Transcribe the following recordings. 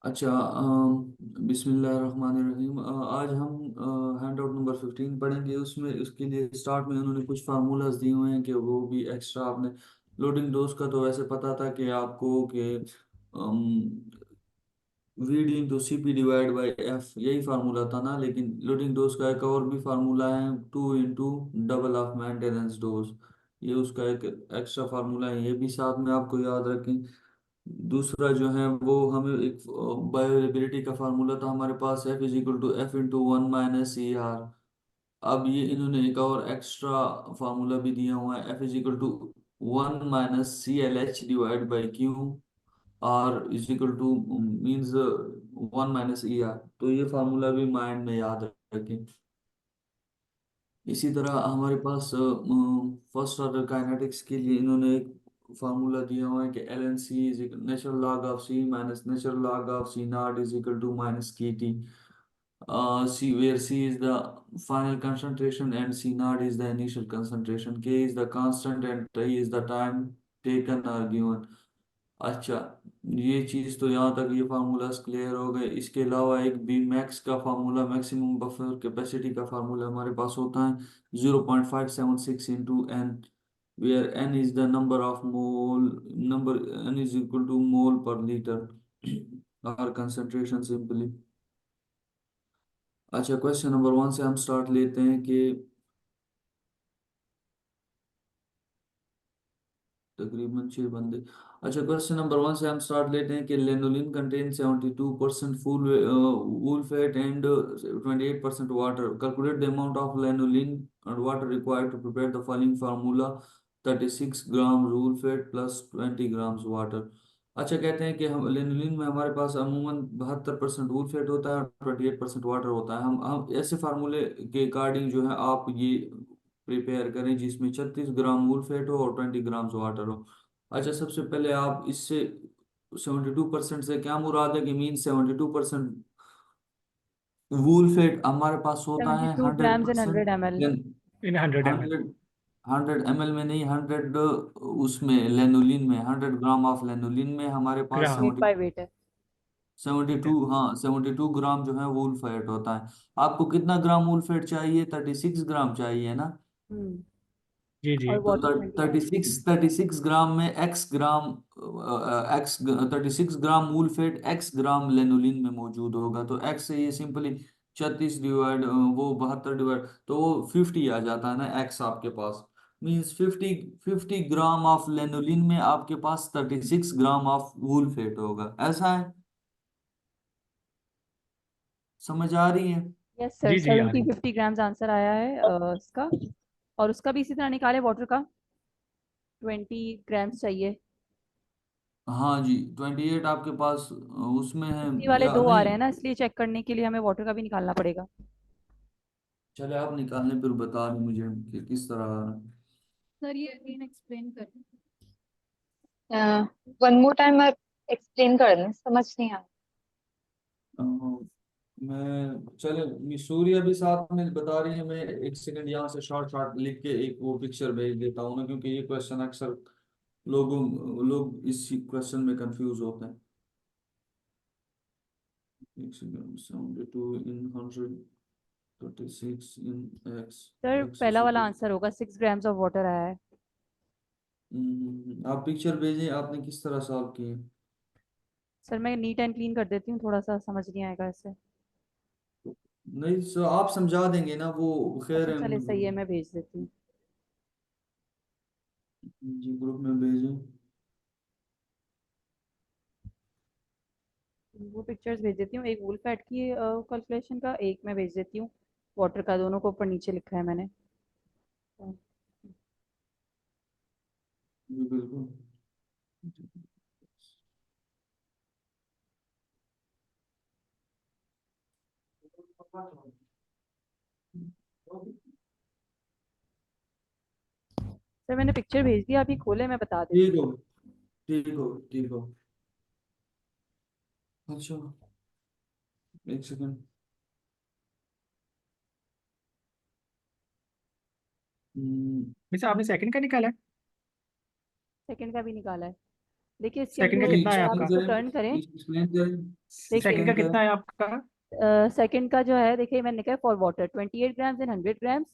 अच्छा, बिस्मिल्लाहिर्रहमानिर्रहीम। आज हम हैंड आउट नंबर 15 पढ़ेंगे। उसमें उसके लिए स्टार्ट में उन्होंने कुछ फार्मूलाज दिए हुए हैं कि वो भी एक्स्ट्रा आपने लोडिंग डोज का तो वैसे पता था कि आपको कि V D into C P divide by F, यही फार्मूला था ना। लेकिन लोडिंग डोज का एक और भी फार्मूला है, two into double of maintenance dose. ये उसका एक एक्स्ट्रा फार्मूला है, ये भी साथ में आपको याद रखें। दूसरा जो है वो हमें एक बायोरेबिलिटी का फार्मूला था हमारे पास, F is equal to F into one minus C R. अब ये इन्होंने एक और एक्स्ट्रा फार्मूला भी दिया हुआ है, F is equal to one minus C L H divide by Q, R is equal to means one minus E R. तो ये फार्मूला भी माइंड में याद रखें। इसी तरह हमारे पास फर्स्ट ऑर्डर काइनेटिक्स के लिए इन्होंने एक फार्मूला दिया हुआ है कि L N C is natural log of C minus natural log of C not is equal to minus K T. C, where C is the final concentration and C naught is the initial concentration. K is the constant and T is the time taken or given. अच्छा, ये चीज तो यहाँ तक ये formulas clear हो गए। इसके अलावा एक बी मैक्स का फार्मूला, मैक्सिमम बफर कैपेसिटी का फार्मूला हमारे पास होता है 0.576 into N, where N is the number of mole, number N is equal to mole पर लीटर और कंसंट्रेशन सिंपली। अच्छा, क्वेश्चन नंबर 1 से हम स्टार्ट लेते हैं कि तकरीबन 6 बंदे। अच्छा, क्वेश्चन नंबर 1 से हम स्टार्ट लेते हैं कि lanolin contain 72% full wool fat and 28% water. Calculate the amount of lanolin and water required to prepare the following formula, 36 gram wool fat plus 20 grams water. अच्छा, कहते हैं कि हम लेनोलिन में हमारे पास अमूमन 72% वूल फैट होता है और 28% वाटर होता है। हम ऐसे फार्मूले के अकॉर्डिंग जो है आप ये प्रिपेयर करें जिसमें 36 ग्राम मूल फैट हो और 20 ग्राम्स वाटर हो। अच्छा, सबसे पहले आप इससे 72% से क्या मुराद है कि मीन 72% वूल फैट हमारे पास होता है 72 hundred grams in percent 100 ml. In 100 ml। Hundred 100 ml में नहीं, 100 उसमें लेनुलिन में, 100 ग्राम ऑफ लेनुलिन में हमारे पास ग्राम। वेट बाय वेट है। 72, हाँ 72 ग्राम जो है वूल फैट होता है। आपको कितना ग्राम वूल फैट चाहिए? 36 ग्राम चाहिए ना। हम्म। जी जी। और तो वाटर 28। 36 ग्राम में एक्स ग्राम, एक्स 36 ग्राम मूल फेट एक्स ग्राम लेनुलिन में मौजूद होगा। तो एक्स से ये सिंपली 36 डिवाइड वो 72 डिवाइड, तो वो 50 आ जाता है ना। एक्स आपके पास मीन्स 50 ग्राम ऑफ लेनुलिन में आपके पास 36 ग्राम ऑफ वूल फेट होगा। ऐसा है, समझ आ रही है? यस सर, जी जी आ 70 रही। 50 ग्राम्स आंसर आया है इसका। और उसका भी इसी तरह निकाले, वाटर का 20 ग्राम्स चाहिए। हाँ जी, 28 आपके पास उसमें है इसी वाले या दो आ नहीं? रहे हैं ना, इसलिए चेक करने के लिए हमें वाटर का भी निकालना पड़ेगा। चले आप निकालने फिर बता दें मुझे कि किस तरह आ रहा है। सर ये अगेन एक्सप्लेन कर। वन मोर टाइम आप एक्सप्लेन कर दें, समझ नहीं आया। अ, मैं चले सूर्य भी साथ में बता रही है। मैं एक सेकंड यहाँ से शॉर्ट शॉर्ट लिख के एक वो पिक्चर भेज देता हूँ ना, क्योंकि ये क्वेश्चन अक्सर लोग इस क्वेश्चन में कंफ्यूज होते हैं। एक सेकंड, 72 इन 100, 36 इन एक्स, सर एक्स पहला इज वाला इक्वल। आंसर होगा, 6 ग्राम्स ऑफ वाटर आया है। आप पिक्चर भेजें, आपने किस तरह सॉल्व किए? सर मैं नीट एंड क्लीन कर देती हूँ, थोड़ा सा समझ नहीं आएगा इससे। नहीं सर, आप समझा देंगे ना वो, खैर अच्छा है। चले, सही है, मैं भेज देती हूँ। जी, ग्रुप में भेजें। वो पिक्चर्स भेज देती हूँ, एक वूल फैट की कैलकुलेशन का, एक मैं भेज देती हूँ वाटर का। दोनों को ऊपर नीचे लिखा है मैंने। जी बिल्कुल। सर मैंने पिक्चर भेज दिया, अभी खोले मैं बता देती ठीक हो, ठीक हो, ठीक हो। अच्छा, एक सेकंड। हम्म, वैसे आपने सेकंड का निकाला है? हूँ। सेकंड का भी निकाला है। देखिए इसके सेकंड का अंदर कितना है अगर आप आपका? इसको टर्न करें, एक्सप्लेन करें। देखिए सेकंड का एक्सप्लेन कितना करें। है आपका? सेकंड का जो है, देखिए मैंने लिखा है for water 28 grams in 100 grams.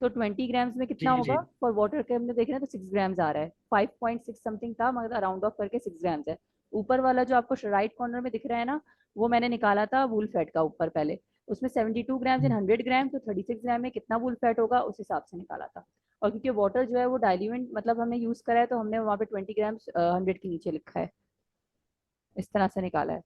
तो 20 ग्राम्स में कितना जी होगा? जी। फॉर वाटर के हमने देख रहे हैं तो 6 ग्राम्स आ रहा है, 5.6 समथिंग था मगर राउंड ऑफ करके 6 ग्राम्स है। ऊपर वाला जो आपको राइट कॉर्नर में दिख रहा है ना, वो मैंने निकाला था वूल फैट का ऊपर पहले। उसमें 72 ग्राम्स इन 100 ग्राम, तो 36 ग्राम में कितना वूल फैट होगा उस हिसाब से निकाला था। और क्योंकि वाटर जो है वो डाइल्यूएंट मतलब हमने यूज करा है, तो हमने वहाँ पे 20 ग्राम्स 100 के नीचे लिखा है, इस तरह से निकाला है।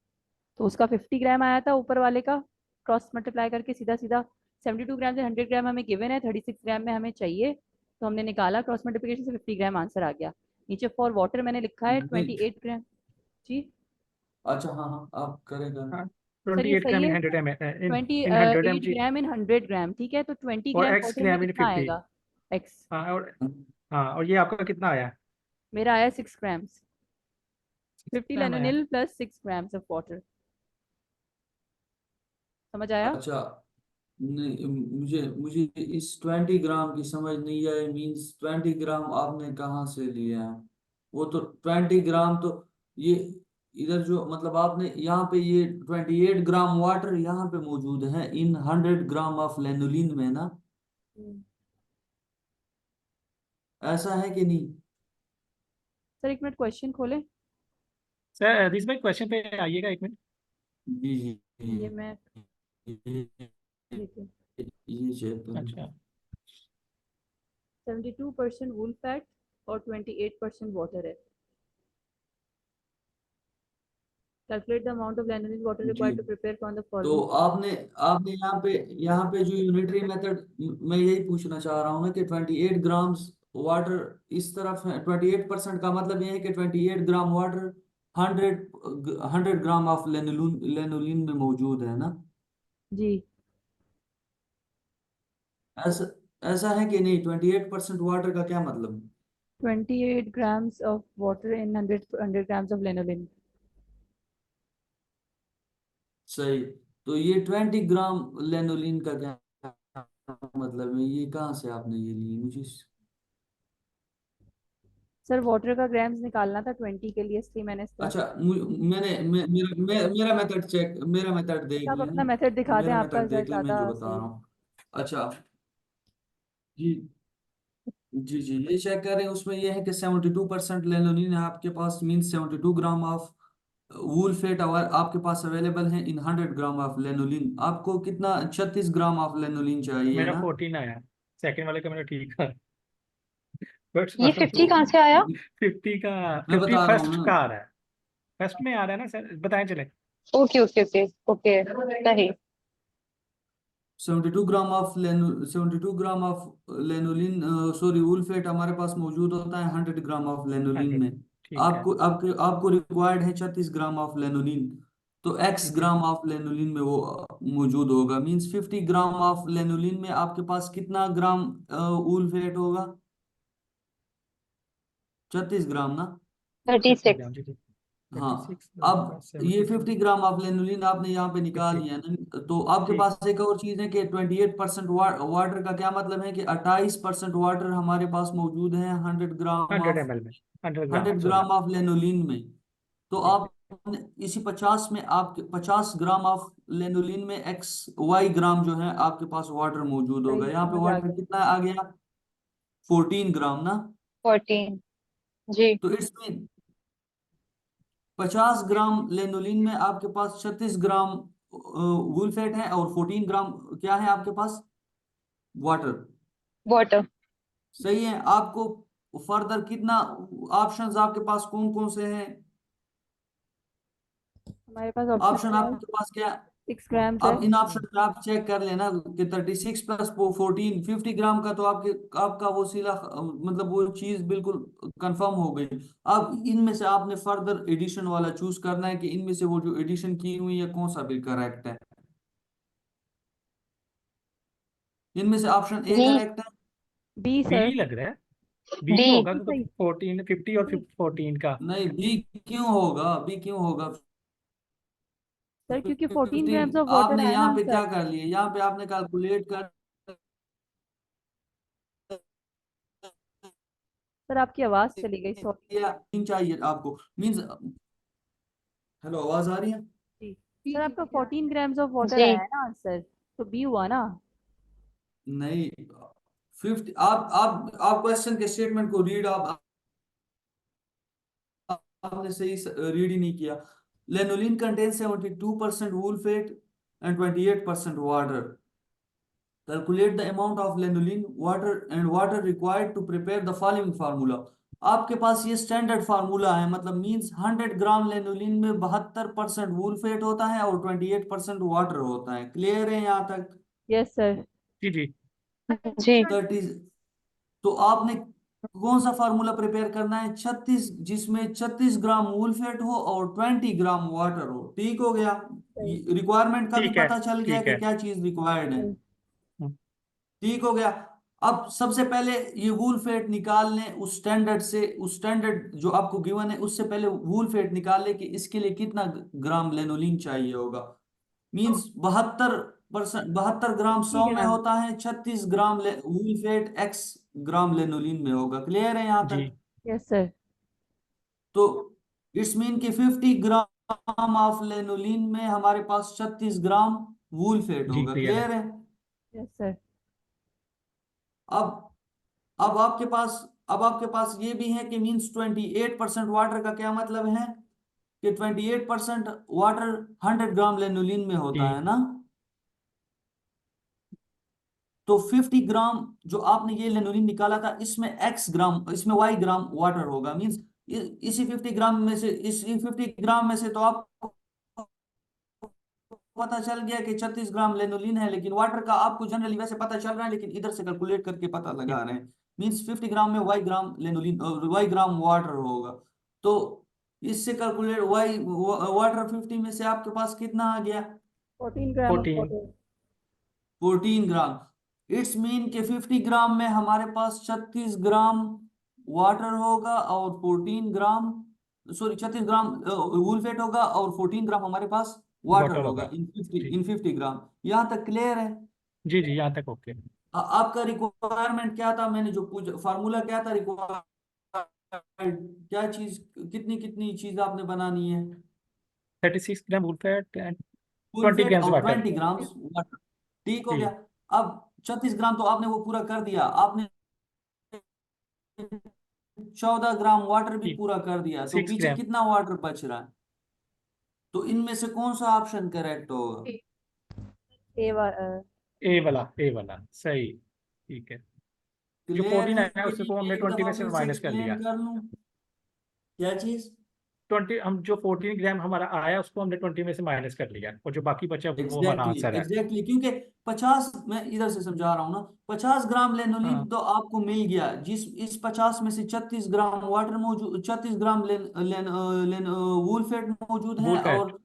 तो उसका 50 ग्राम आया था ऊपर वाले का, क्रॉस मल्टीप्लाई करके सीधा सीधा। 72 ग्राम से 100 ग्राम हमें गिवन है, 36 ग्राम में हमें चाहिए, तो हमने निकाला क्रॉस मल्टीप्लिकेशन से 50 ग्राम आंसर आ गया। नीचे फॉर वाटर मैंने लिखा है नहीं, 28 ग्राम। जी अच्छा, हाँ हाँ, आप करेगा। हाँ, सर, ये 28 सही ग्राम इन है। 100 M twenty in 100 M eight G. Gram in 100 gram, ठीक है, तो 20 और ग्राम एक्स वाटर में ग्राम इन कितना 50। आएगा? एक्स हाँ और हाँ, और ये आपका कितना आया? मेरा आया 6 ग्राम्स, 50 ग्राम आया। लेनोनिल प्लस 6 ग्राम्स ऑफ वाटर। समझ आया? अच्छा, नहीं, मुझे मुझे इस 20 ग्राम की समझ नहीं आई। मीन्स 20 ग्राम आपने कहाँ से लिया है? वो तो 20 ग्राम तो ये इधर जो मतलब आपने यहाँ पे ये 28 ग्राम वाटर यहाँ पे मौजूद है इन 100 ग्राम ऑफ लेनुलिन में ना। ऐसा है कि नहीं? सर एक मिनट क्वेश्चन खोले। सर दिस भाई क्वेश्चन पे आइएगा एक मिनट। जी जी ये मैं ये देखिए, ये चेक करें। अच्छा 72% वूल फैट और 28% वाटर है। Calculate the amount of laminated water जी, required to prepare from the तो फॉलोइंग। आपने आपने यहाँ पे जो यूनिटरी मेथड, मैं यही पूछना चाह रहा हूँ ना कि 28 ग्राम्स वाटर इस तरफ है। 28% का मतलब ये है कि 28 ग्राम वाटर 100 ग्राम ऑफ लेनुलिन में मौजूद है ना। जी ऐसा ऐसा है कि नहीं? 28% वाटर का क्या मतलब? 28 grams of water in 100 grams of lanolin। सही। तो ये 20 ग्राम लेनुलिन का क्या मतलब है? ये कहाँ से आपने ये ली मुझे? सर वाटर का ग्राम्स निकालना था 20 के लिए, इसलिए मैंने इस तरह से। अच्छा, मेरा मेथड देख आप लेना। अपना मेथड दिखा दें, मेरा आपका मेथड देख ले, मैं ज़्यादा जो बता सही। रहा हूँ। अच्छा, जी जी जी, ये चेक करें। उसमें ये है कि 72% लेनोनिन है आपके पास, mean 72 gram of wool fat और आपके पास अवेलेबल है इन 100 ग्राम ऑफ लेनोलिन। आपको कितना? 36 ग्राम ऑफ लेनोलिन चाहिए मेरा ना। 14 आया। सेकंड वाले का मेरा ठीक है। बट ये 50 तो कहाँ से आया? 50 का, मैं 50 बता रहा हूँ फर्स्ट ना, का आ रहा है। फर्स्ट में आ रहा है ना सर, बताएं चले। ओके ओके ओके ओके, सही। 72 ग्राम ऑफ लेनुलिन, सॉरी, वुल्फेट हमारे पास मौजूद होता है 100 ग्राम ऑफ लेनुलिन 100। में। ठीक है। आपको रिक्वायर्ड है 36 ग्राम ऑफ लेनुलिन। तो एक्स ठीक है। ग्राम ऑफ लेनुलिन में वो मौजूद होगा। मींस 50 ग्राम ऑफ लेनुलिन में आपके पास कितना ग्राम वुल्फेट होगा? 36 ग्राम ना। 36। 36 ग्राम जी जी। हाँ। 36 अब ये 72। 50 ग्राम ऑफ लेनुलिन आपने यहाँ पे निकाल 50। लिया ना, तो आपके ठीक। पास एक और चीज है कि 28% वाटर का क्या मतलब है कि 28% वाटर हमारे पास मौजूद है 100 ग्राम 100 ऑफ ml में, 100 ग्राम, 100 सॉरी। ग्राम ऑफ लेनुलिन में। तो ठीक है। आप इसी 50 में आपके 50 ग्राम ऑफ लेनुलिन में XY ग्राम जो है आपके पास वाटर मौजूद सही, होगा। यहाँ पे समझ आ वाटर गया। कितना आ गया? 14 ग्राम ना। 14। जी। तो इसमें 50 ग्राम लेनुलिन में आपके पास 36 ग्राम वुलफेट है और 14 ग्राम क्या है आपके पास? वाटर। वाटर। सही है। आपको फर्दर कितना ऑप्शंस आपके पास कौन कौन से हैं? हमारे पास ऑप्शन ऑप्शन है, आपके पास क्या? 6 ग्राम्स है। अब इन ऑप्शन में आप चेक कर लेना कि 36 प्लस 14, 50 ग्राम का तो आपका वो सीला मतलब वो चीज बिल्कुल कंफर्म हो गई। अब इनमें से आपने फर्दर एडिशन वाला चूज करना है कि इनमें से वो जो एडिशन की हुई है कौन सा बिल करेक्ट है। इनमें से ऑप्शन ए बी। करेक्ट है। B B sir. लग रहा है। B D. होगा बी क्योंकि सही। 14, 50 और बी 14 का। नहीं, बी क्यों होगा? बी क्यों होगा? सर, क्योंकि 14 15, ग्राम्स ऑफ वाटर आपने आया ना यहाँ पे आंसर। क्या कर लिया? यहाँ पे आपने कैलकुलेट कर सर आपकी आवाज चली गई, सॉरी। या नहीं चाहिए आपको मींस। हेलो, आवाज आ रही है? जी सर, आपका 14 ग्राम्स ऑफ वाटर जी आया है ना आंसर, तो बी हुआ ना। नहीं, 50। आप क्वेश्चन के स्टेटमेंट को रीड आपने सही रीड ही नहीं किया। Lanolin contain 72% wool fat and 28% water. Calculate the amount of lanolin water required to prepare the following formula. आपके पास ये स्टैंडर्ड फार्मूला है, मतलब मींस 100 ग्राम लेनोलिन में 72% वूल फेट होता है और 28% वाटर होता है। क्लियर है यहाँ तक? Yes sir. जी जी। जी 30। तो आपने कौन सा फार्मूला प्रिपेयर करना है? 36, जिसमें 36 ग्राम वूल फेट हो और 20 ग्राम वाटर हो। ठीक हो गया? सही। रिक्वायरमेंट का भी ठीक है पता चल गया ठीक कि है। क्या चीज रिक्वायर्ड है। सही। हम्म, ठीक हो गया। अब सबसे पहले ये वूल फेट निकाल लें उस स्टैंडर्ड से, उस स्टैंडर्ड जो आपको गिवन है उससे पहले वूल फेट निकाल लें कि इसके लिए कितना ग्राम लेनोलिन चाहिए होगा। मींस 72%, 72 ग्राम 100 में 50 ग्राम। होता है, 36 ग्राम वूल फेट एक्स ग्राम लेनोलिन में होगा। क्लियर है यहाँ जी तक? Yes sir. तो इट्स मीन कि 50 ग्राम ऑफ लेनोलिन में हमारे पास 36 ग्राम वूल फेट जी होगा। क्लियर है। क्लियर है? Yes sir. अब अब आपके पास अब आपके पास ये भी है कि मींस 28% वाटर का क्या मतलब है कि 28% वाटर 100 ग्राम लेनोलिन में होता है जी ना। तो 50 ग्राम जो आपने ये लेनोलिन निकाला था, इसमें एक्स ग्राम, इसमें वाई ग्राम वाटर होगा। मींस इसी 50 ग्राम में से, इसी 50 ग्राम में से तो आपको पता चल गया कि 36 ग्राम लेनोलिन है, लेकिन वाटर का आपको जनरली वैसे पता चल रहा है, लेकिन इधर से कैलकुलेट करके पता लगा रहे हैं। मींस 50 ग्राम में वाई ग्राम लेनोलिन, वाई ग्राम वाटर होगा। तो इससे कैलकुलेट वाई वाटर 50 में से आपके पास कितना आ गया? 14 gram of 14। Water. 14 gram. It's mean के 50 ग्राम में हमारे पास 36 ग्राम वाटर होगा और 14 ग्राम, सॉरी 36 ग्राम वूल फेट होगा और 14 ग्राम हमारे पास वाटर वाटर होगा होगा। इन 50, जी इन 50 ग्राम। यहाँ तक क्लियर है? जी जी यहाँ तक ओके। आपका रिक्वायरमेंट क्या था? मैंने जो पूछा फार्मूला क्या था रिक्वायरमेंट, क्या चीज, कितनी कितनी चीज आपने बनानी है? 36 gram wool fat and full 20 grams fat और वाटर। 20 gram water. ठीक हो गया। जी अब 36 ग्राम तो आपने वो पूरा कर दिया, आपने 14 ग्राम वाटर भी ठीक। पूरा कर दिया, तो 6 पीछे ग्राम कितना वाटर बच रहा है? तो इनमें से कौन सा ऑप्शन करेक्ट होगा? ए ए वाला सही। ठीक है। जो क्लियर 14 है आया कि उससे नहीं? को हमने एक 20 में दफा से फिर से माइनस कर एक्सप्लेन लिया। कर लूं क्या चीज? 20 हम जो 14 ग्राम हमारा आया उसको हमने 20 में से माइनस कर लिया और जो बाकी बचा वो हमारा एग्जैक्टली आंसर है। एग्जैक्टली, क्योंकि 50, मैं इधर से समझा रहा हूँ ना, 50 ग्राम लेनोलिन हाँ तो आपको मिल गया, जिस इस 50 में से 36 ग्राम वाटर मौजूद, 36 ग्राम लेन लेन लेन वूल फेट मौजूद वुल है, फैट।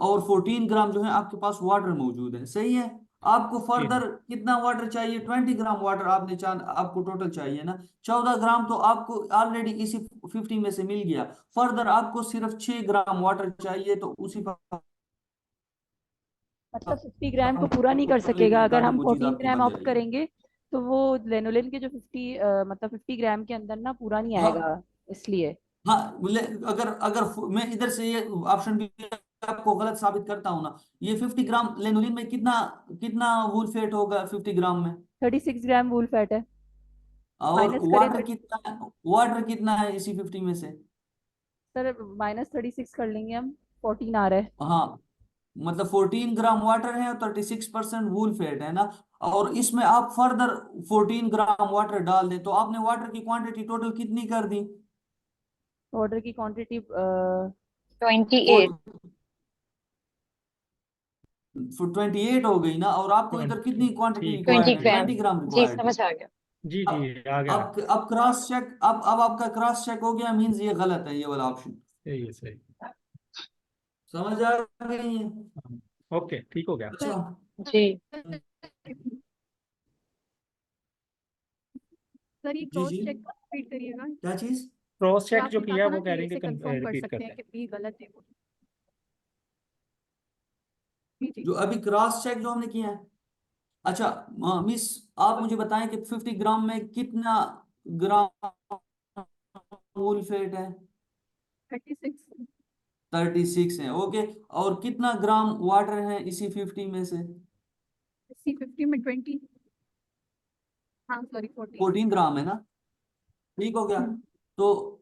और 14 ग्राम जो है आपके पास वाटर मौजूद है। सही है? आपको जी जी फर्दर कितना वाटर चाहिए? 20 ग्राम वाटर आपको टोटल चाहिए ना। 14 ग्राम तो आपको ऑलरेडी इसी 50 में से मिल गया। फर्दर आपको सिर्फ 6 ग्राम वाटर चाहिए, तो उसी मतलब 50 ग्राम को पूरा नहीं कर सकेगा लेकिन अगर ताकि हम वो चीज 14 आपकी ग्राम बन ऑप्ट जाएगी। करेंगे, तो वो लेनोलिन के जो 50 मतलब 50 ग्राम के अंदर ना पूरा नहीं हाँ आएगा, इसलिए। हाँ, अगर अगर मैं इधर से ये ऑप्शन भी आपको गलत साबित करता हूँ ना, ये 50 ग्राम लेनोलिन में कितना कितना वूल फेट होगा 50 ग्राम में? 36 ग्राम वूल फैट है। और माइनस करें वाटर कितना है इसी 50 में से? सर, -36 कर लेंगे हम, 14 आ रहा है। हाँ, मतलब 14 ग्राम वाटर है और 36% वूल फेट है ना। और इसमें आप फर्दर 14 ग्राम वाटर डाल दें, तो आपने वाटर की क्वांटिटी टोटल कितनी कर दी? ऑर्डर की क्वांटिटी 28। 28 हो गई ना। और आपको इधर 20। कितनी क्वांटिटी ठीक है। 20 रिक्वायर्ड है? ग्राम 20 ग्राम जी रिक्वायर्ड है। समझ आ गया। जी जी अब आ गया। अब क्रॉस चेक, अब आपका क्रॉस चेक हो गया, मींस ये गलत है, ये वाला ऑप्शन। सही है सही। समझ आ गई है? हाँ, ओके ठीक हो गया। अच्छा। जी सर ये जी क्रॉस जी, चेक रिपीट करिएगा। क्या चीज? क्रॉस जो चेक जो आपने कहा किया था ना वो कह कि रहे हैं इसे कि कंफर्म कर रिपीट सकते करते हैं हैं। कि बी गलत है वो। जी जी। जो अभी क्रॉस चेक जो हमने किया है, अच्छा मिस, आप मुझे बताएं कि 50 ग्राम में कितना ग्राम मूल फेट है? 36 36 है, ओके। और कितना ग्राम वाटर है इसी 50 में से? इसी 50 में 20, हाँ सॉरी 40। 14 ग्राम है ना, ठीक हो गया। हम्म, तो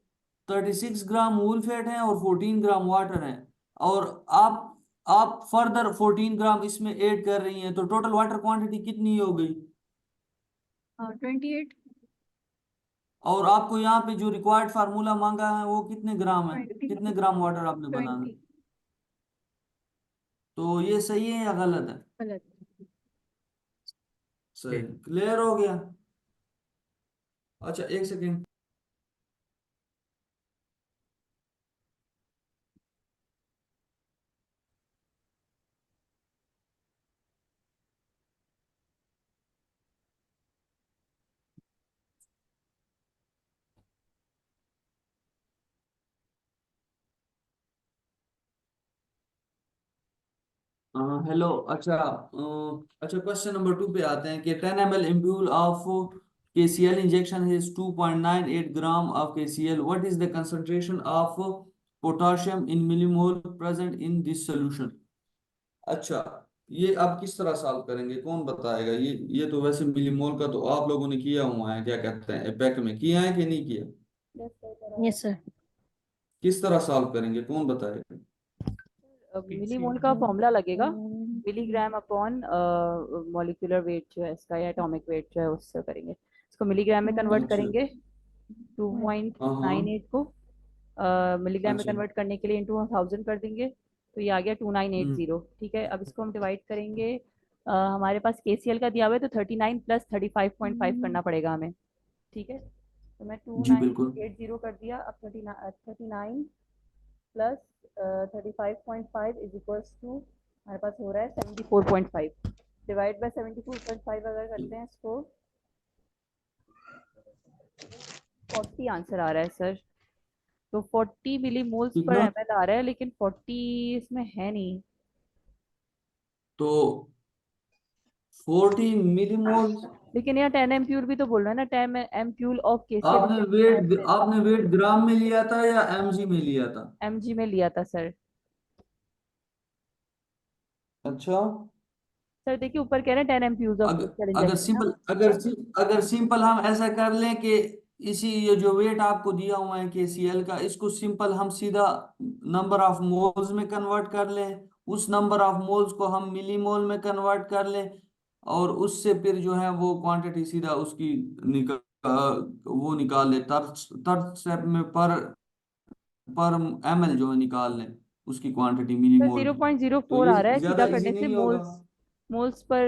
36 ग्राम मूल फेट है और 14 ग्राम वाटर है। और आप फर्दर 14 ग्राम इसमें ऐड कर रही हैं, तो टोटल वाटर क्वांटिटी कितनी हो गई? 28 और आपको यहाँ पे जो रिक्वायर्ड फार्मूला मांगा है वो कितने ग्राम है? 20 कितने ग्राम वाटर आपने बनाना? 20 तो ये सही है या गलत है? गलत। सही, क्लियर हो गया। अच्छा एक सेकेंड। हेलो, अच्छा अच्छा, क्वेश्चन नंबर 2 पे आते हैं कि 10 ml impule of KCl injection is 2.98 gram of KCl. What is the concentration of potassium in millimole present in this solution? अच्छा, ये आप किस तरह सॉल्व करेंगे, कौन बताएगा? ये तो वैसे मिलीमोल का तो आप लोगों ने किया हुआ है, क्या कहते हैं, एपेक में किया है कि नहीं किया? Yes sir. किस तरह सॉल्व करेंगे, कौन बताएगा? मिलीमोल का फॉर्मूला लगेगा, मिलीग्राम अपॉन मॉलिक्यूलर वेट जो है इसका, या एटॉमिक वेट जो है उससे करेंगे। इसको मिलीग्राम में कन्वर्ट अच्छा, करेंगे, हाँ 2.98 को मिलीग्राम में अच्छा, कन्वर्ट करने के लिए इंटू 1000 कर देंगे, तो ये आ गया 2980। हम्म ठीक है, अब इसको हम डिवाइड करेंगे। हमारे पास KCl का दिया हुआ है, तो 39 प्लस 35.5 करना पड़ेगा हमें। ठीक है, तो मैं जी बिल्कुल। 2980 कर दिया। अब 39 प्लस 35.5 इज इक्वल्स टू, हमारे पास हो रहा है 74.5। डिवाइड बाय 74.5 अगर करते हैं इसको, 40 आंसर आ रहा है सर। तो 40 मिली मोल्स पर कितना? ml आ रहा है, लेकिन 40 इसमें है नहीं। तो 40 मिलीमोल। लेकिन यहाँ 10 एम्प्यूल भी तो बोल रहा है ना, 10 एम्प्यूल ऑफ KCl इंजेक्शन आपने वेट ग्राम में लिया था या mg में लिया था? mg में लिया था सर। अच्छा, सर देखिए ऊपर कह रहे हैं 10 एम्प्यूल्स ऑफ अगर KCl अगर इंजेक्शन ना। सिंपल अगर सिंपल हम ऐसा कर लें कि इसी ये जो वेट आपको दिया हुआ है KCl का, इसको सिंपल हम सीधा नंबर ऑफ मोल्स में कन्वर्ट कर लें, उस नंबर ऑफ मोल्स को हम मिलीमोल में कन्वर्ट कर लें, और उससे फिर जो है वो क्वांटिटी सीधा उसकी वो निकाल ले, थर्ड थर्ड स्टेप में पर ml जो है निकाल लें उसकी क्वांटिटी सर मिलीमोल की। तो 0.04 ये आ रहा है ज्यादा सीधा इजी करने से, नहीं होगा? मोल्स मोल्स पर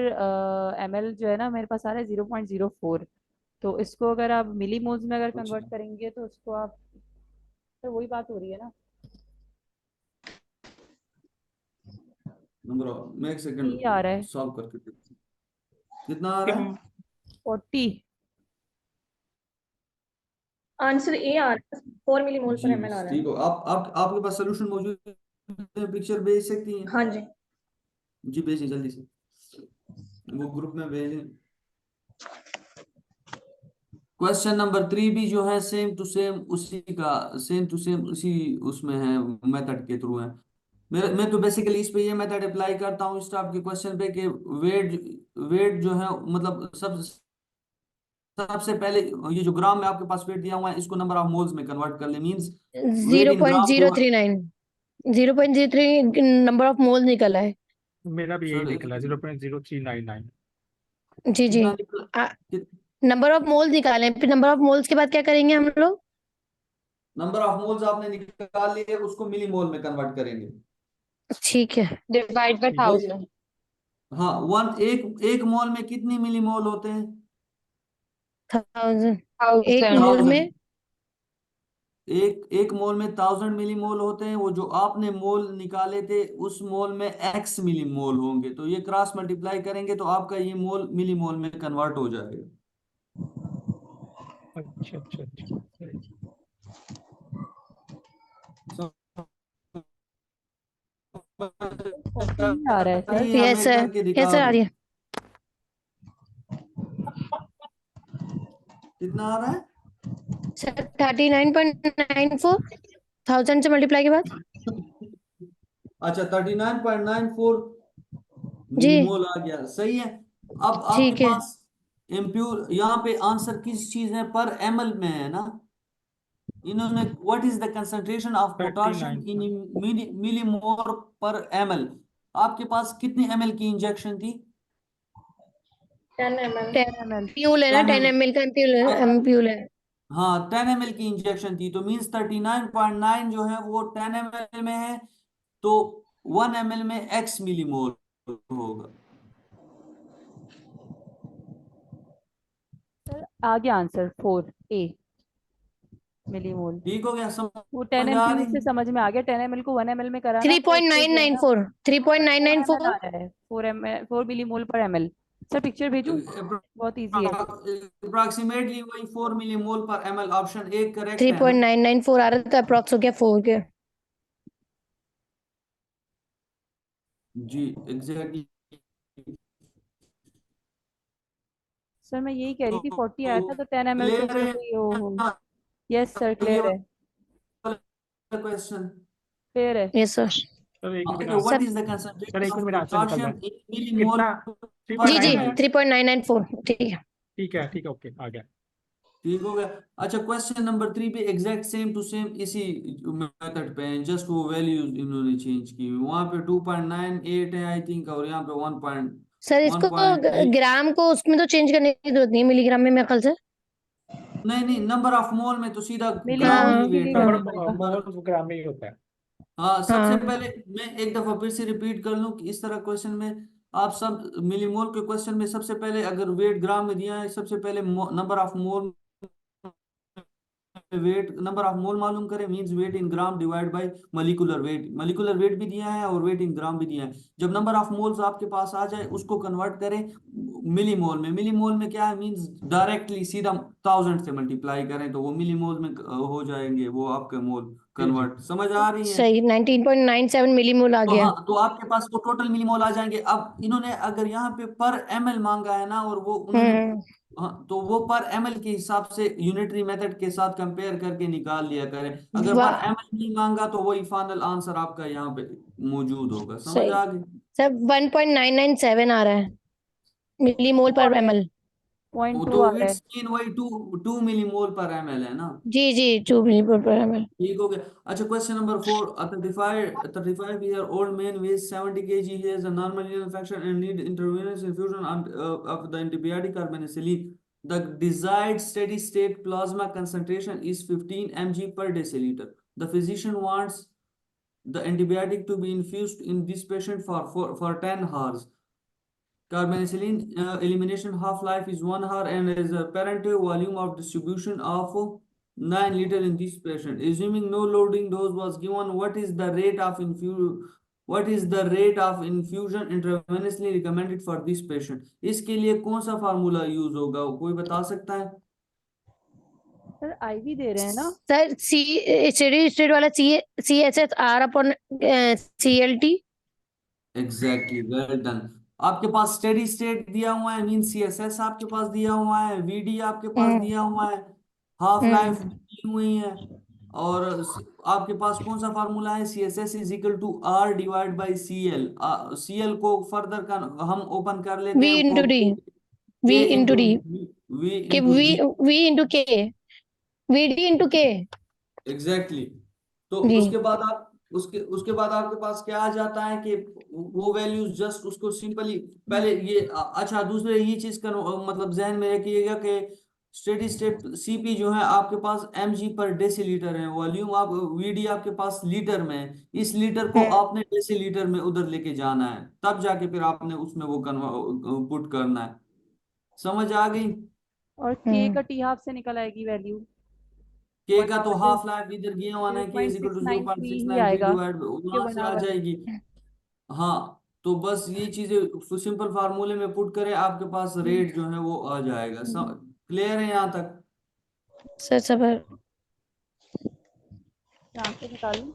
ml जो है ना, मेरे पास आ रहा है 0.04। तो इसको अगर आप मिली मोल्स में अगर अच्छा, कन्वर्ट करेंगे तो उसको आप, तो वही बात हो रही है ना। नंबर मैं एक ये आ रहा सेकंड है सॉल्व करके देखते हैं। कितना आ रहा है? 40। आंसर ए आ रहा है, 4 मिलीमोल पर जी एमएल आ रहा है ठीक ना। हो, आप आपके पास सोल्यूशन मौजूद है, पिक्चर भेज सकती हैं? हाँ जी। जी भेजिए जल्दी से, वो ग्रुप में भेजें। क्वेश्चन नंबर 3 भी जो है सेम टू सेम उसी का, सेम टू सेम उसी उसमें है, मेथड के थ्रू है। मैं तो बेसिकली इस पे ये मेथड अप्लाई करता हूँ इस टाइप के क्वेश्चन पे कि वेट वेट जो है, मतलब सबसे पहले ये जो ग्राम में आपके पास वेट दिया हुआ है इसको नंबर ऑफ मोल्स में कन्वर्ट कर ले, means wait zero in point gram zero जो थ्री नाइन 0.03 नंबर ऑफ मोल निकला है। मेरा भी यही सर निकला 0.0399। जी जी। कितना निकला? नंबर ऑफ मोल निकाले हैं, फिर नंबर ऑफ मोल्स के बाद क्या करेंगे हम लोग? नंबर ऑफ मोल्स आपने निकाल लिए, उसको मिली मोल में कन्वर्ट करेंगे। ठीक है। डिवाइड बाय ठीक है। 1000। हाँ, एक मोल में कितनी मिली मोल होते हैं? 1000। एक 1000। मोल 1000। में एक मोल में 1000 मिली मोल होते हैं। वो जो आपने मोल निकाले थे उस मोल में x मिली मोल होंगे, तो ये क्रॉस मल्टीप्लाई करेंगे तो आपका ये मोल मिली मोल में कन्वर्ट हो जाएगा। अच्छा अच्छा अच्छा। फोर्टी ही आ रहा है सर। यस हमें सर। करके यस दिखा सर, आ दो रही है। कितना आ रहा है। सर 39.94 1000 से मल्टीप्लाई के बाद। अच्छा 39.94 जी मिलीमोल आ गया, सही है। अब आपके ठीक है। पास इम्प्योर, यहाँ पे आंसर किस चीज है, पर एमएल में है ना। इन्होंने what is the concentration of potassium 39 in millimole पर एमएल, आपके पास कितनी एमएल की इंजेक्शन थी। 10 ml 10 ml। एम्प्यूल है ना, 10 10 एमएल, ml का एम्प्यूल है। हाँ 10 एमएल की इंजेक्शन थी, तो मींस 39.9 जो है वो 10 एमएल में है, तो 1 एमएल में एक्स मिलीमोल होगा। सर आ गया आंसर 4A मिलीमोल। ठीक हो गया, वो 10 समझ आ एमप्यूल रही से है। समझ में आ गया, 10 ml को 1 ml में कराना तो उसको जो है ना 3.994 4 ml 3.994। आ रहा है, 4 मिलीमोल पर ml। सर पिक्चर भेजूं, बहुत इजी है। अप्रोक्सीमेटली वही 4 मिलीमोल पर एमएल, ऑप्शन ए करेक्ट है ना। 3.994 आ रहा था, अप्रॉक्स हो गया 4 के। जी एग्जैक्टली। सर मैं यही कह रही थी, 40 आया था तो तो 10 ml से क्लियर उसका है कोई हो। ना? यस सर ये क्लियर है। वाला क्वेश्चन। क्लियर है। Yes sir. सर एक मिनट Okay, मेरा what sir is the sir concentration एक of मिनट मेरा आंसर निकल रहा potassium है। in millimole कितना? per जी जी 3.99। ml? 3.994 ठीक है। ठीक है ओके आ गया। ठीक हो गया। अच्छा क्वेश्चन नंबर 3 भी एग्जैक्ट सेम टू सेम इसी मेथड पे है, जस्ट वो वैल्यूज इन्होंने चेंज की, वहां पे 2.98 है आई थिंक, और यहाँ पे सर इसको 1.8। ग्राम को उसमें तो चेंज करने की जरूरत नहीं है, मिलीग्राम में मेरे ख्याल से। नहीं नहीं, नंबर ऑफ मोल में तो सीधा ग्राम मिलीमोल ही हाँ के वेट लिए नंबर करना है। पड़ेगा। मोल ग्राम में ही होता है। हाँ सबसे हाँ पहले मैं एक दफा फिर से रिपीट कर लूं कि इस तरह क्वेश्चन में आप सब मिलीमोल के क्वेश्चन में सबसे पहले अगर वेट ग्राम में दिया है, सबसे पहले number of mole, weight number of mole मालूम करें, means weight in gram divide by molecular weight, molecular weight भी दिया है और वेट इन ग्राम भी दिया है। जब नंबर ऑफ मोल्स आपके पास आ जाए उसको कन्वर्ट करें मिलीमोल में। मिलीमोल में क्या है, मींस डायरेक्टली सीधा 1000 से मल्टीप्लाई करें तो वो मिलीमोल में हो जाएंगे वो आपके मोल जी जी। कन्वर्ट, समझ आ रही है। सही 19.97 मिलीमोल आ तो गया। हाँ, तो आपके पास वो टोटल मिलीमोल आ जाएंगे। अब इन्होंने अगर यहाँ पे पर एमएल मांगा है ना, और वो उन्होंने, हम्म। हाँ तो वो पर एमएल के हिसाब से यूनिटरी मेथड के साथ कंपेयर करके निकाल लिया करें। अगर पर वाह एमएल नहीं मांगा तो वही फाइनल आंसर आपका यहाँ पे मौजूद होगा, समझ सही। आ गई। सर 1.997 आ रहा है मिलीमोल 2 आ पर रहा है, एमएल। पॉइंट वो 2 तो आ रहा है। इट्स मीन वही 2 मिलीमोल पर एमएल है ना। जी जी 2 मिलीमोल पर एमएल। ठीक हो गया। अच्छा question number 4, a 35 year old man weighs 70 kg, he has a normal renal infection and need intravenous infusion of the antibiotic carbonicillin. The desired steady state plasma concentration is 15 mg per deciliter. The physician wants the antibiotic to be infused in this patient for 10 hours. Carbonicillin elimination half-life is 1 hour and has a apparent volume of distribution of 9 liter in this patient. Assuming no loading dose was given, what is the rate of infusion intravenously recommended for this patient? इसके लिए कौन सा formula use होगा, कोई बता सकता है। Sir ivy दे रहे हैं ना। सर सी स्टेडी स्टेट वाला C H S R upon C L T. Exactly, well done. आपके पास स्टेडी स्टेट दिया हुआ है, मीन सीएसएस आपके पास दिया हुआ है, वीडी आपके पास हम्म दिया हुआ है, हाफ लाइफ हम्म दी हुई है, और आपके पास कौन सा फार्मूला है, C S S is equal to R divide by C L. C L को फर्दर का हम ओपन कर लेते वी हैं, वो into D V K into into D V K into V D. V into K V D into K. Exactly exactly. तो जी उसके बाद आप उसके बाद आपके पास क्या आ जाता है कि वो वैल्यूज जस्ट उसको सिंपली पहले ये अच्छा दूसरे ये चीज का मतलब जहन में रखिएगा कि स्टेडी स्टेट सीपी जो है आपके पास एमजी पर डेसीलीटर है वॉल्यूम, आप वीडी आपके पास लीटर में है, इस लीटर को हम्म आपने डेसीलीटर में उधर लेके जाना है, तब जाके फिर आपने उसमें वो पुट करना है, समझ आ गई। और के हम्म। का टी हाफ से निकल आएगी वैल्यू। के 1 का तो आवर हाफ लाइफ इधर गया हुआ है, के इज इक्वल टू 0.693 ही 0.693 आएगा डिवाइड के वहां 1 से आ आवर। जाएगी। हाँ तो बस ये चीजें सिंपल फार्मूले में पुट करें, आपके पास रेट जो है वो आ जाएगा। क्लियर है यहाँ तक। सर सब यहाँ से निकालूं।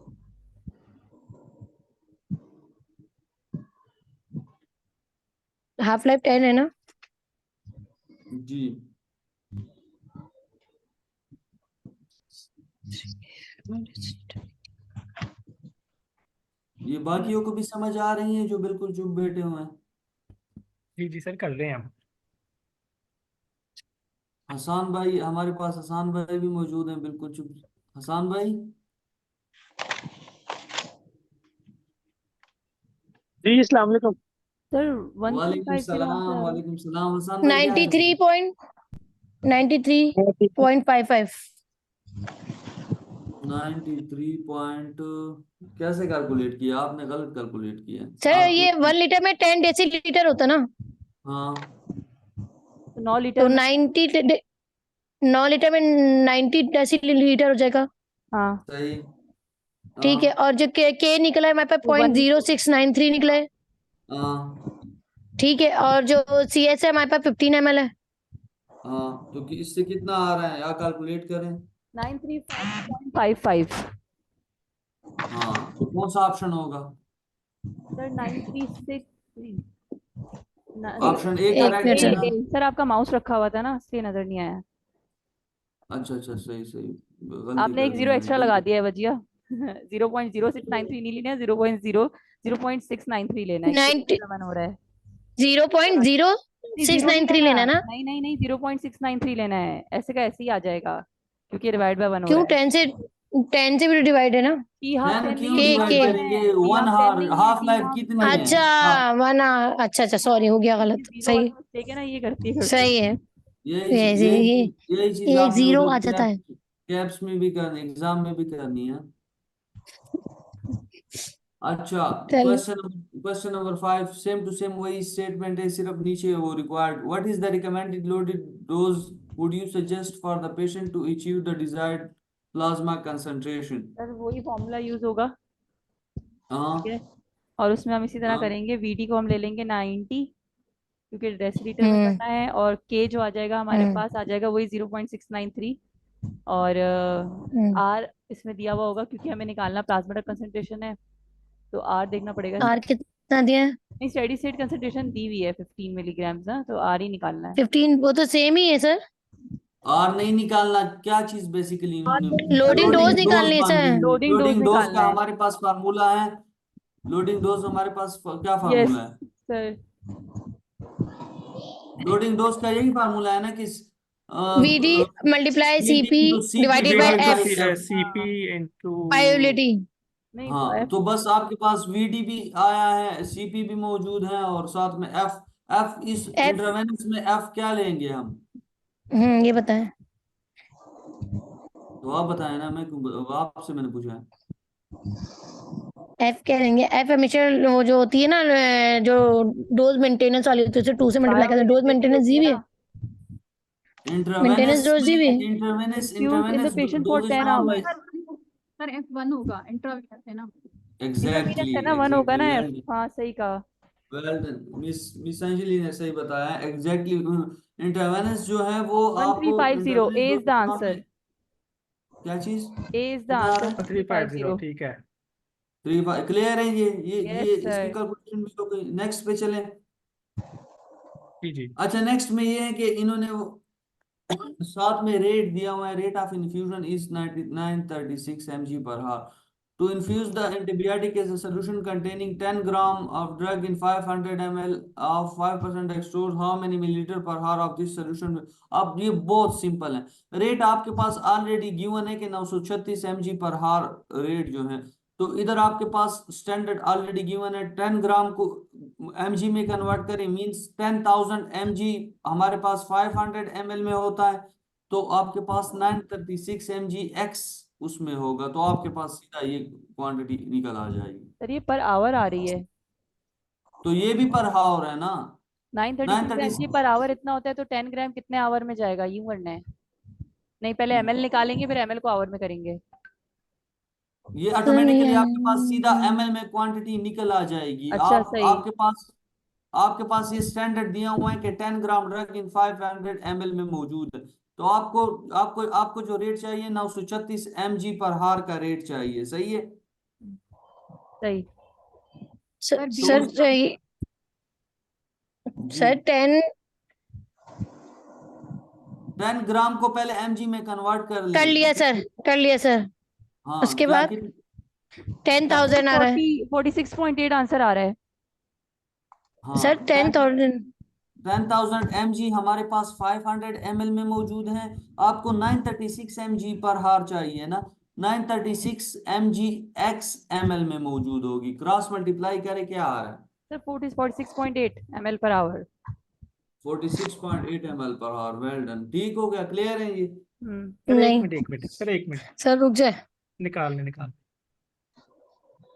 हाफ लाइफ 10 है ना। जी ये बाकियों को भी समझ आ रही है जो बिल्कुल चुप बैठे हुए हैं? जी जी सर, कर रहे हैं हम। हसान भाई, हमारे पास हसान भाई भी मौजूद हैं बिल्कुल चुप। हसान भाई। जी अस्सलाम वालेकुम। सर वालेकुम 1350 सलाम, आंसर। वालेकुम सलाम। हसान भाई क्या है? 93.93.55 93 पॉइंट कैसे कैलकुलेट किया आपने? गलत कैलकुलेट किया सर आप। ये 1 लीटर में 10 डेसीलीटर होता ना, हाँ तो 9 तो लीटर में 9 लीटर में 90 डेसीलीटर हो जाएगा। हाँ सही। ठीक है, हाँ और जो के निकला है हमारे पास तो 0.0693 निकला है। हाँ ठीक है, और जो CS है हमारे पास 15 ml है। हाँ, तो इससे कितना आ रहा है या कैलकुलेट करें? 935.55। हाँ, तो कौन सा ऑप्शन होगा? सर 936। ऑप्शन ए एक करेक्ट मिनट है सर। ना? सर आपका माउस रखा हुआ था ना, इसलिए नजर नहीं आया। अच्छा अच्छा, सही सही, गलती आपने एक कर दी जीरो मैंने। एक्स्ट्रा लगा दिया है भजिया। 0.0693 नहीं लेना है, 0.693 लेना है, इसलिए 90 एक्स्ट्रा मन हो रहा है। नहीं, जीरो नहीं 0.0693 लेना। लेना ना। नहीं नहीं नहीं, 0.693 लेना है, ऐसे का ऐसे ही आ जाएगा, क्योंकि डिवाइड बाय वन हो क्यों रहा है। 10 से भी डिवाइड है ना। की हाफ 10 टेन नहीं क्यों है, के की हाफ डिवाइड के 10 करेंगे? है, की वन हाफ 10 हार, नहीं है, हाफ की लाइफ हाफ कितनी है? अच्छा, हाँ, वरना अच्छा अच्छा, सॉरी हो गया गलत। जीरो सही, वाली मिस्टेक है ना, ये करती है फिर से। सही है। यही चीज ये यही ये चीज यही चीज एक आपने जीरो उधर आ जाता है। कैप्स में भी करनी, एग्जाम में भी करनी है। अच्छा, चल, question number 5, same to same वही स्टेटमेंट है, सिर्फ नीचे वो required. What is the recommended loaded dose would you suggest for the patient to achieve the desired plasma concentration? Sir वही फॉर्मूला यूज होगा। ठीक हाँ है, और उसमें हम इसी तरह हाँ करेंगे, VD को हम ले लेंगे 90, क्योंकि डेसीलीटर में हम्म करना है, और के जो आ जाएगा हमारे हम्म पास आ जाएगा वही 0.693। और हम्म। आर इसमें दिया हुआ होगा, क्योंकि हमें निकालना प्लाज्मा कंसंट्रेशन है, तो आर देखना पड़ेगा। आर कितना दिया है? नहीं, स्टेडी स्टेट कंसंट्रेशन दी हुई है 15 मिलीग्राम ना, तो आर ही निकालना है। 15, वो तो सेम ही है सर। और नहीं निकालना, क्या चीज बेसिकली इन्होंने लोडिंग डोज लोडिंग डोज निकालनी है मांगी सर। हुई। लोडिंग डोज लोडिंग डोज निकालना का है। हमारे पास फार्मूला है। लोडिंग डोज हमारे पास क्या यस फार्मूला है? सर। लोडिंग डोज का यही फार्मूला है ना कि VD multiply CP CP divided by VD divide into F by F. CP into. पायोलिटी। नहीं तो हाँ, एफ। तो बस आपके पास वीडी भी आया है, सीपी भी मौजूद है, और साथ में एफ। एफ इस F, इंटरवेनेंस में एफ क्या लेंगे हम? ये बताएं। तो आप बताएं ना, मैं क्यों आपसे मैंने पूछा है। F क्या लेंगे? F हमेशा वो जो होती है ना, जो डोज मेंटेनेंस वाली होती है, उसे 2 से मल्टीप्लाई करते हैं। डोज बायोअवेलेबिलिटी मेंटेनेंस होती दी है हुई ना। है। मेंटेनेंस डोज दी हुई है। Infuse in the intravenous patient for doses 10 का हम आवर्स सर F1 होगा, इंट्रावेनस है ना। इंट्रावीनस एग्जैक्टली है ना, वन होगा एग्जैक्टली ना एफ। वेल हाँ सही कहा। वेल डन, मिस अंजलि ने सही बताया एग्जैक्टली। इंटरवेनेस जो है वो आपको 1350, इंटरवेनेस ए इज द डोज आंसर। में क्या चीज ए इज द कितना आ आंसर, रहा है? 350, 1350। ठीक है। क्लियर है यस ये इसकी सर। कैलकुलेशन भी हो गई। नेक्स्ट पे चलें। जी जी। अच्छा, नेक्स्ट में ये है कि इन्होंने वो साथ में रेट दिया हुआ है, rate of infusion is 9936 mg per hour to infuse the antibiotic as a solution containing 10 gram of drug in 500 ml of 5% dextrose, how many milliliter per hour of this solution? अब ये बहुत simple है। Rate आपके पास already given है कि 936 mg पर हार rate जो है, तो इधर आपके पास स्टैंडर्ड ऑलरेडी गिवन है। 10 ग्राम को mg में कन्वर्ट करें, मींस 10,000 mg हमारे पास 500 ml में होता है, तो आपके पास 936 mg x उसमें होगा, तो आपके पास सीधा ये क्वांटिटी निकल आ जाएगी। सर ये पर आवर आ रही है। तो ये भी पर हावर है ना? 936 mg 936 पर आवर इतना होता है, तो 10 ग्राम कितने आवर में जाएगा, यूं करना है। नहीं, पहले ml निकालेंगे, फिर ml को आवर में करेंगे। ये सर नहीं ऑटोमेटिकली आपके पास सीधा आया। ml में क्वांटिटी निकल आ जाएगी। अच्छा सही। आपके पास ये स्टैंडर्ड दिया हुआ है कि 10 ग्राम ड्रग इन 500 ml में मौजूद है, तो आपको आपको आपको जो रेट चाहिए 936 mg पर हार का रेट चाहिए, सही है? सही। सर तो सर उसका जी, सर 10 10 ग्राम को पहले mg में कन्वर्ट कर कर लें। लिया सर, कर लिया सर। हाँ उसके क्या बाद 10,000 आ रहा है 46.8 आंसर आ रहा है। सर। हाँ 10,000 10,000 mg हमारे पास 500 ml में मौजूद है। आपको 936 mg पर हार चाहिए ना, 936 mg x ml में मौजूद होगी, क्रॉस मल्टीप्लाई करे क्या आ रहा है? Sir 46.8 ml per hour. 46.8 ml पर हार, वेल डन, ठीक हो गया, क्लियर है ये? सर एक नहीं मिनट एक मिनट सर, एक मिनट सर रुक जाए। निकाल।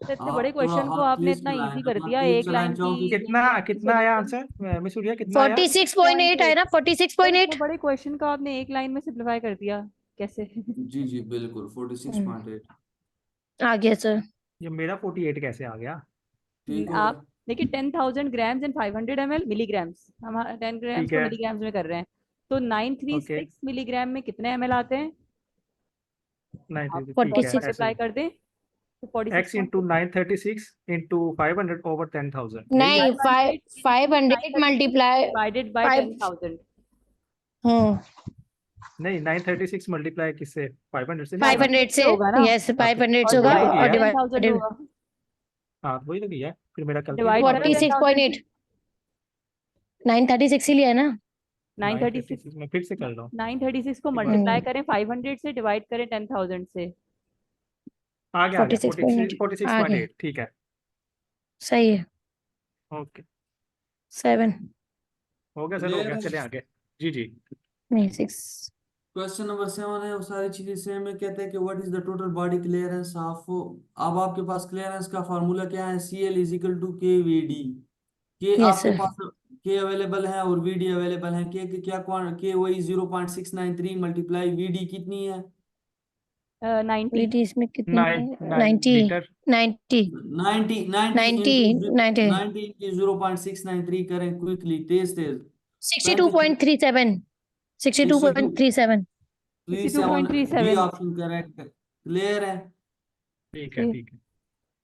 सर इतने बड़े आप थोड़ा क्वेश्चन को हाथ आपने तेज इतना चलाएं इजी ना, कर हाथ दिया, तेज एक चलाएं लाइन चाहो तो। की कितना की कितना आया solution। आंसर मिस सूर्या, कितना आया? 46.8 आया ना, सर 46.8। इतने बड़े क्वेश्चन को आपने एक लाइन में सिंप्लीफाई कर दिया कैसे? जी जी बिल्कुल 46.8। आ गया सर। ये मेरा 48 कैसे आ गया? ठीक हो आप गया। देखिए 10,000 ग्राम्स एंड 500 ml मिलीग्राम्स, हम 10 ग्राम्स ठीक को है, मिलीग्राम्स में कर रहे हैं, तो ओके 936 मिलीग्राम में कितने ml आते हैं? आप 93, ठीक है 46 ऐसे मल्टीप्लाई ही। कर दें तो x इंटू 46.8 936 इंटू 500 ओवर 10,000, यही है? नहीं 500 into 500 936 मल्टीप्लाई divided by 5। 10,000। नहीं 936 मल्टीप्लाई किससे? 500 से नहीं होगा? 500 से होगा ना, यस 500 और से होगा वही तो डिवाइड और किया है। 10,000 डिवाइडेड होगा, हाँ वही तो किया है, फिर मेरा कैलकुलेट डिवाइड नहीं हो करो रहा है। 10,000 46.8 936 ही लिया है ना। 936 936 मैं फिर से कर रहा हूँ 936 को एक बार। मल्टीप्लाई करें 500 से, डिवाइड करें 10,000 से। आ गया 46.8 आ गया 46.8, ठीक है, सही है। ओके 7 हो गया सर, हो क्लियर गया, है? चले आगे। जी जी। नहीं 6। क्वेश्चन नंबर 7 है, वो सारी चीजें सेम है। कहते हैं कि what is the total body clearance of, अब आपके पास क्लियरेंस का फार्मूला क्या है? CL इज इक्वल टू के वी डी। के यस आपके सर। पास के अवेलेबल है और वी डी अवेलेबल है। के क्या के वही 0.693 मल्टीप्लाई वी डी कितनी है? 90। वीटी इसमें कितनी है? 9 90 लीटर 90 90 90 90 इंटू 90 90 इंटू 0.693 करें क्विकली, तेज तेज। 62.37 62 62.37 37 बी 62.37। ऑप्शन करेक्ट, क्लियर है? ठीक है, जी। ठीक है।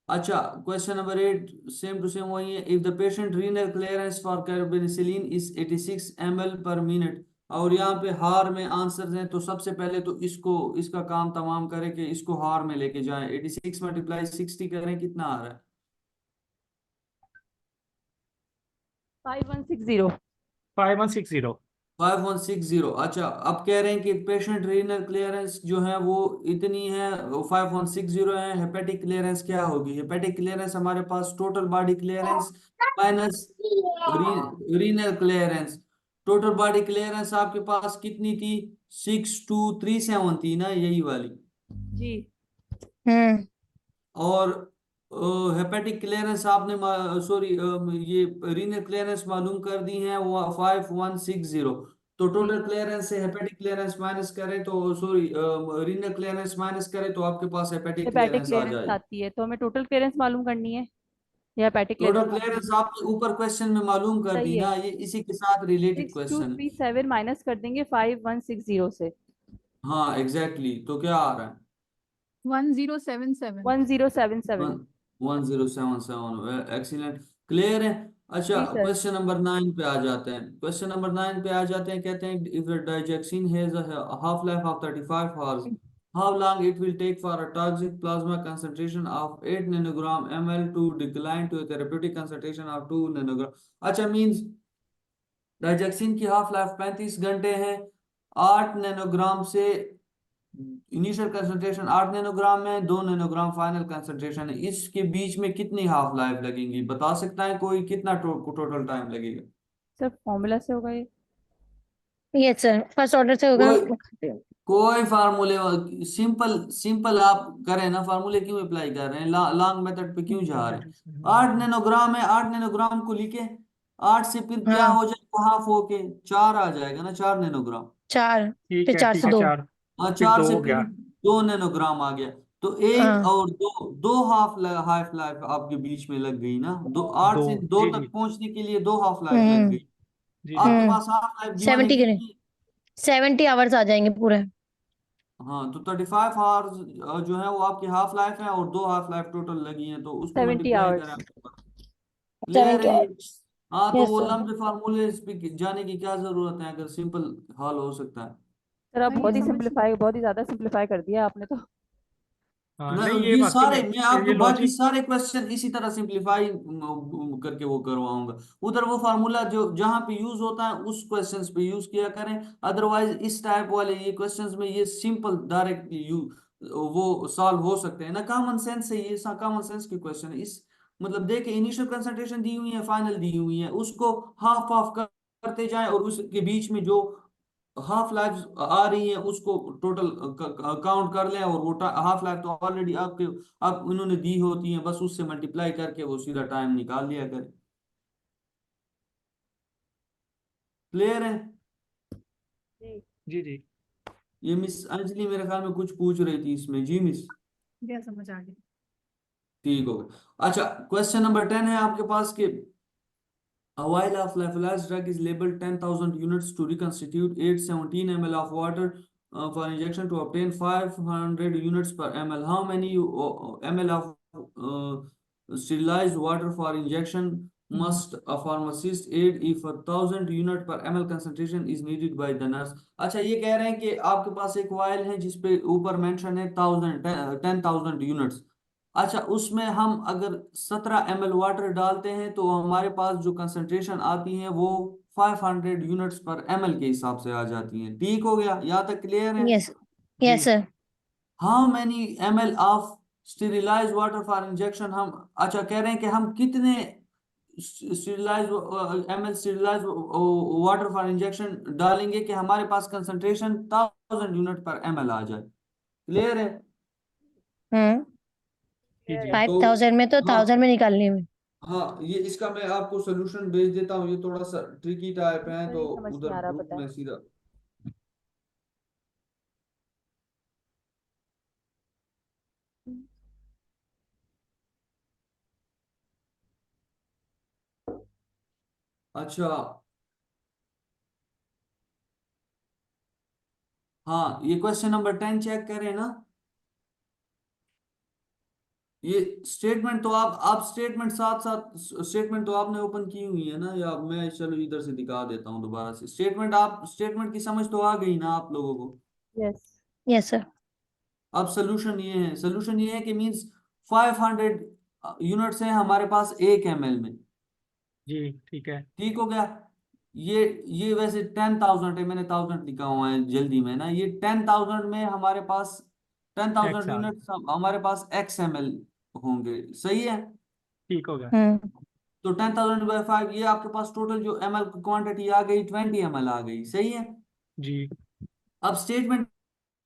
अच्छा, question number 8 same to same वही है। If the patient renal clearance for carbenicillin is 86 ml per minute, और यहाँ पे हार में आंसर हैं, तो सबसे पहले तो इसको इसका काम तमाम करें कि इसको हार में लेके जाएं। 86 मल्टीप्लाई 60 करें, कितना आ रहा है? 5160। 5160। 5160। अच्छा, अब कह रहे हैं कि पेशेंट रीनल क्लियरेंस जो है वो इतनी है, 5160 है। हेपेटिक क्लियरेंस क्या होगी? हेपेटिक क्लियरेंस हमारे पास total body clearance minus renal clearance. Total body clearance आपके पास कितनी थी? 6237 थी ना, यही वाली। जी। हम्म और हेपेटिक क्लियरेंस आपने सॉरी ये रीनल क्लियरेंस मालूम कर दी है वो 5160। तो जी टोटल क्लियरेंस से हेपेटिक क्लियरेंस माइनस करें तो सॉरी रीनल क्लियरेंस माइनस करें तो आपके पास हेपेटिक हेपेटिक क्लियरेंस आ क्लियरेंस जाएगी। आती है, तो हमें टोटल क्लियरेंस मालूम करनी है या हेपेटिक क्लियरेंस टोटल मालूम क्लियरेंस आपने ऊपर क्वेश्चन में मालूम कर सही दी है। ना, ये इसी के साथ रिलेटेड क्वेश्चन। 6237 माइनस कर देंगे 5160 से। हाँ एग्जैक्टली, तो क्या आ रहा है? 1077। 1077। 1077, एक्सीलेंट, क्लियर है। अच्छा, जी सर। क्वेश्चन नंबर 9 पे आ जाते हैं। क्वेश्चन नंबर 9 पे आ जाते हैं, कहते हैं if the digoxin has a half life of 35 hours, how long it will take for a toxic plasma concentration of 8 nanogram ml to decline to a therapeutic concentration of 2 nanogram. अच्छा, means digoxin की half life 35 घंटे है। 8 nanogram से initial concentration 8 nanogram है, 2 nanogram final concentration है। इसके बीच में कितनी हाफ लाइफ लगेंगी? बता सकता है कोई कितना टोटल टाइम लगेगा? सर फॉर्मूला से होगा ये। यस सर फर्स्ट ऑर्डर से होगा। कोई कोई फार्मूले, सिंपल सिंपल आप करें ना, फार्मूले क्यों अप्लाई कर रहे हैं? लॉन्ग मेथड पे क्यों जा रहे हैं? 8 नैनोग्राम है, 8 नैनोग्राम को लिखे, 8 से फिर क्या हाँ हो जाएगा? हाफ होके 4 आ जाएगा ना, 4 नैनोग्राम। 4 ठीक फिर है, 4 ठीक से है, 2। 4 हाँ, फिर 4 2 से हो फिर गया। 2 नैनोग्राम आ गया। तो एक हाँ और दो दो हाफ लाइफ आपके बीच में लग गई ना, दो 8 2, से 2 जी जी तक पहुंचने के लिए 2 हाफ लाइफ लग हम्म गई। जी जी। आपके पास हाफ लाइफ जुआ ने 70 के लिए कितनी? 70 आवर्स आ जाएंगे पूरे। हाँ, तो 35 आवर्स जो है वो आपकी हाफ लाइफ है, और 2 हाफ लाइफ टोटल लगी हैं, तो उसको 70 मल्टीप्लाई करें आवर्स। आपके पास। क्लियर 70 है ये? आवर्स हाँ, तो यस वो सर। लंबे फार्मूले पे जाने की क्या जरूरत है अगर सिंपल हल हो सकता है। सर आप वही बहुत ही समझ। सिंप्लीफाई, बहुत ही ज्यादा सिंप्लीफाई कर दिया आपने तो। हाँ ना, नहीं ये ये वाकई में सारे मैं आपको ये बाकी लॉजिक। सारे क्वेश्चन इसी तरह सिंप्लीफाई करके वो करवाऊंगा। उधर वो फार्मूला जो जहां पे यूज होता है उस क्वेश्चंस पे यूज किया करें, अदरवाइज इस टाइप वाले ये क्वेश्चंस में ये सिंपल डायरेक्ट यू वो सॉल्व हो सकते हैं ना, कॉमन सेंस से, ये कॉमन सेंस की क्वेश्चन है। इस मतलब देखिए, इनिशियल कंसंट्रेशन दी हुई है, फाइनल दी हुई है, उसको हाफ हाफ करते जाएं और उसके बीच में जो हाफ लाइफ आ रही है उसको टोटल काउंट कर लें, और वो हाफ लाइफ तो ऑलरेडी आपके आप उन्होंने दी होती है, बस उससे मल्टीप्लाई करके वो सीधा टाइम निकाल लिया करें। क्लियर है? जी जी जी। ये मिस अंजलि मेरे ख्याल में कुछ पूछ रही थी इसमें। जी मिस, ये समझ आ गया। ठीक हो गया। अच्छा, क्वेश्चन नंबर 10 है आपके पास के a vial of lyophilized drug is labeled 10,000 units to reconstitute 817 ml of water for injection to obtain 500 units per ml. How many ml of sterilized water for injection must a pharmacist add if 1,000 unit per ml concentration is needed by the nurse? अच्छा, ये कह रहे हैं कि आपके पास एक vial है जिसपे ऊपर मेंशन है 10,000 यूनिट्स। अच्छा, उसमें हम अगर 17 ml वाटर डालते हैं तो हमारे पास जो कंसंट्रेशन आती है वो 500 यूनिट्स पर ml के हिसाब से आ जाती है। ठीक हो गया, यहाँ तक क्लियर है? यस जी yes sir. How many ml of sterilize water for injection हम, अच्छा कह रहे हैं कि हम कितने sterilize sterilize water for injection डालेंगे कि हमारे पास कंसंट्रेशन 1000 यूनिट पर ml आ जाए। क्लियर है? हम्म। जी जी। 5,000 में तो हाँ 1,000 में निकालने में। हाँ, ये इसका मैं आपको सोल्यूशन भेज देता हूँ, ये थोड़ा सा ट्रिकी टाइप है मुझे तो नहीं समझ उधर नहीं आ रहा, ग्रुप पता है। में सीधा। अच्छा, हाँ, ये क्वेश्चन नंबर 10 चेक करें ना। ये स्टेटमेंट तो आप स्टेटमेंट साथ साथ स्टेटमेंट तो आपने ओपन की हुई है ना, या मैं चलो इधर से दिखा देता हूँ दोबारा से स्टेटमेंट। आप स्टेटमेंट की समझ तो आ गई ना आप लोगों को? यस। Yes sir. अब सोल्यूशन ये है कि मींस 500 यूनिट्स है हमारे पास 1 ml में। जी ठीक है। ठीक हो गया। ये वैसे 10,000 है, मैंने 1000 लिखा हुआ है जल्दी में ना। ये 10,000 में हमारे पास 10,000 एक्स आ गया। यूनिट हमारे पास XML होंगे। सही है? ठीक हो गया। तो 10,000/5, ये आपके पास टोटल जो ml क्वांटिटी आ गई 20 ml आ गई। सही है? जी अब स्टेटमेंट